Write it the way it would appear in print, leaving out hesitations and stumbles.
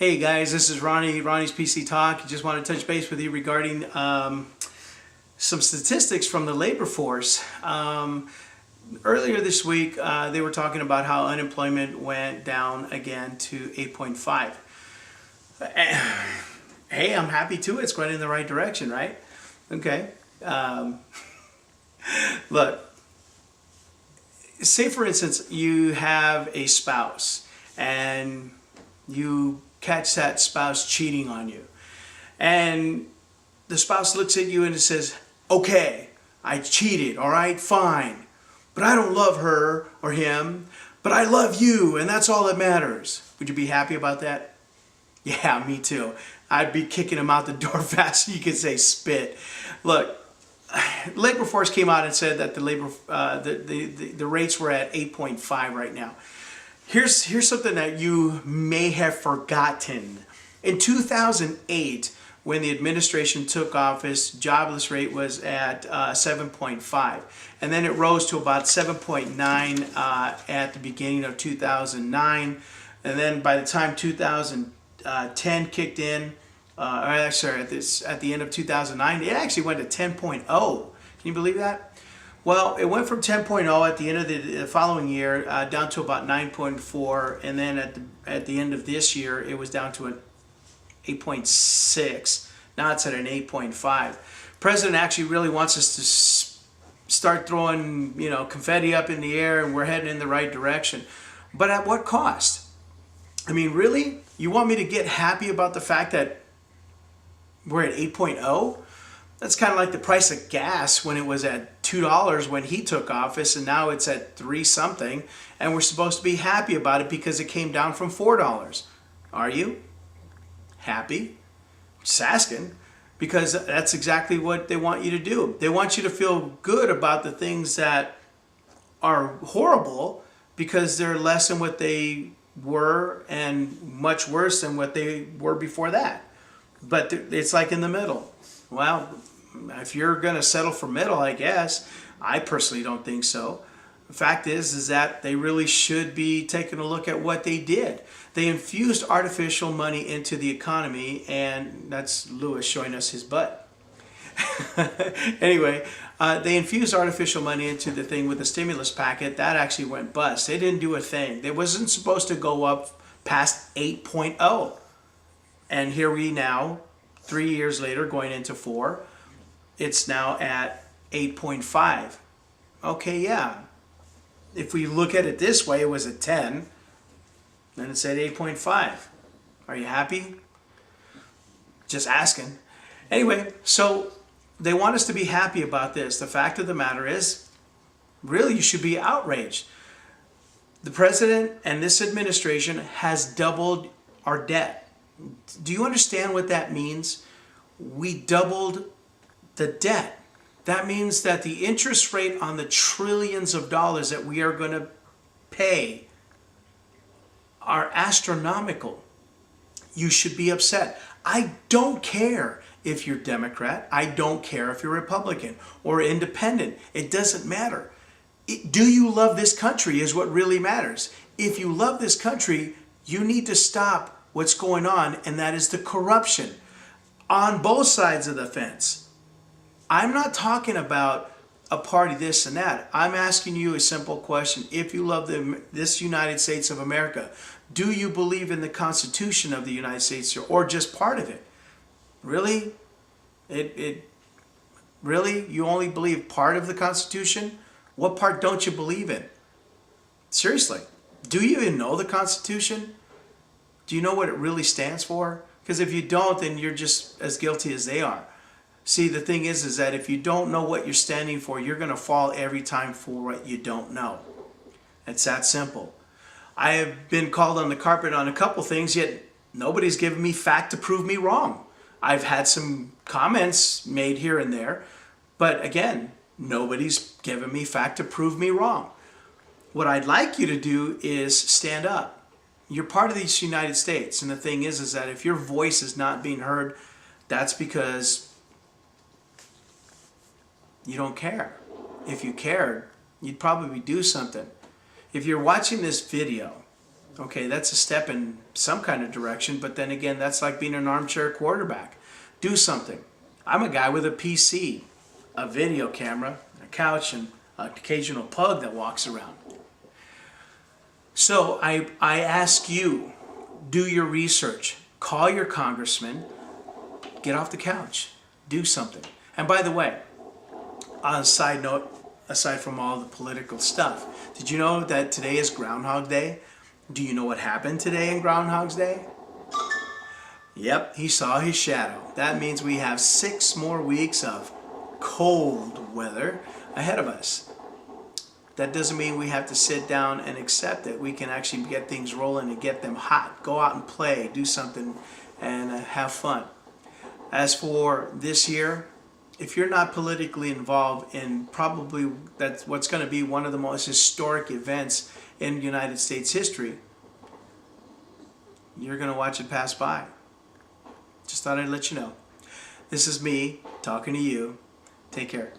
Hey guys, this is Ronnie, Ronnie's PC Talk. I just want to touch base with you regarding some statistics from the labor force. Earlier this week, they were talking about how unemployment went down again to 8.5. Hey, I'm happy too. It's going in the right direction, right? Okay. Look, say for instance, you have a spouse and you catch that spouse cheating on you. And the spouse looks at you and it says, okay, I cheated, all right, fine. But I don't love her or him, but I love you, and that's all that matters. Would you be happy about that? Yeah, me too. I'd be kicking him out the door fast so you could say spit. Look, labor force came out and said that the rates were at 8.5 right now. Here's something that you may have forgotten. In 2008, when the administration took office, jobless rate was at 7.5. And then it rose to about 7.9 at the beginning of 2009. And then by the time 2010 kicked in, at the end of 2009, it actually went to 10.0. Can you believe that? Well, it went from 10.0 at the end of the following year down to about 9.4, and then at the end of this year, it was down to an 8.6. Now it's at an 8.5. President actually really wants us to start throwing, confetti up in the air, and we're heading in the right direction. But at what cost? I mean, really? You want me to get happy about the fact that we're at 8.0? That's kind of like the price of gas when it was at $2 when he took office, and now it's at 3 something, and we're supposed to be happy about it because it came down from $4. Are you happy? Just asking, because that's exactly what they want you to do. They want you to feel good about the things that are horrible because they're less than what they were and much worse than what they were before that. But it's like in the middle. Well, if you're going to settle for middle, I guess. I personally don't think so. The fact is that they really should be taking a look at what they did. They infused artificial money into the economy, and that's Lewis showing us his butt. Anyway, they infused artificial money into the thing with the stimulus packet. That actually went bust. They didn't do a thing. It wasn't supposed to go up past 8.0. And here we now, 3 years later, going into 4, it's now at 8.5. Okay, yeah. If we look at it this way, it was at 10. Then it's at 8.5. Are you happy? Just asking. Anyway, so they want us to be happy about this. The fact of the matter is, really, you should be outraged. The president and this administration has doubled our debt. Do you understand what that means? We doubled the debt. That means that the interest rate on the trillions of dollars that we are going to pay are astronomical. You should be upset. I don't care if you're Democrat. I don't care if you're Republican or independent. It doesn't matter. Do you love this country is what really matters. If you love this country, you need to stop what's going on, and that is the corruption on both sides of the fence. I'm not talking about a party this and that. I'm asking you a simple question. If you love this United States of America, do you believe in the Constitution of the United States or just part of it? Really? Really? You only believe part of the Constitution? What part don't you believe in? Seriously. Do you even know the Constitution? Do you know what it really stands for? Because if you don't, then you're just as guilty as they are. See, the thing is that if you don't know what you're standing for, you're going to fall every time for what you don't know. It's that simple. I have been called on the carpet on a couple things, yet nobody's given me fact to prove me wrong. I've had some comments made here and there, but again, nobody's given me fact to prove me wrong. What I'd like you to do is stand up. You're part of these United States, and the thing is that if your voice is not being heard, that's because you don't care. If you cared, you'd probably do something. If you're watching this video Okay, that's a step in some kind of direction, but then again, that's like being an armchair quarterback. Do something. I'm a guy with a PC, a video camera, a couch, and an occasional pug that walks around. So I ask you, do your research. Call your congressman. Get off the couch. Do something. And by the way, on a side note, aside from all the political stuff, did you know that today is Groundhog Day? Do you know what happened today in Groundhog's Day? Yep, he saw his shadow. That means we have 6 more weeks of cold weather ahead of us. That doesn't mean we have to sit down and accept it. We can actually get things rolling and get them hot. Go out and play, do something, and have fun. As for this year, if you're not politically involved in probably that's what's going to be one of the most historic events in United States history, you're going to watch it pass by. Just thought I'd let you know. This is me talking to you. Take care.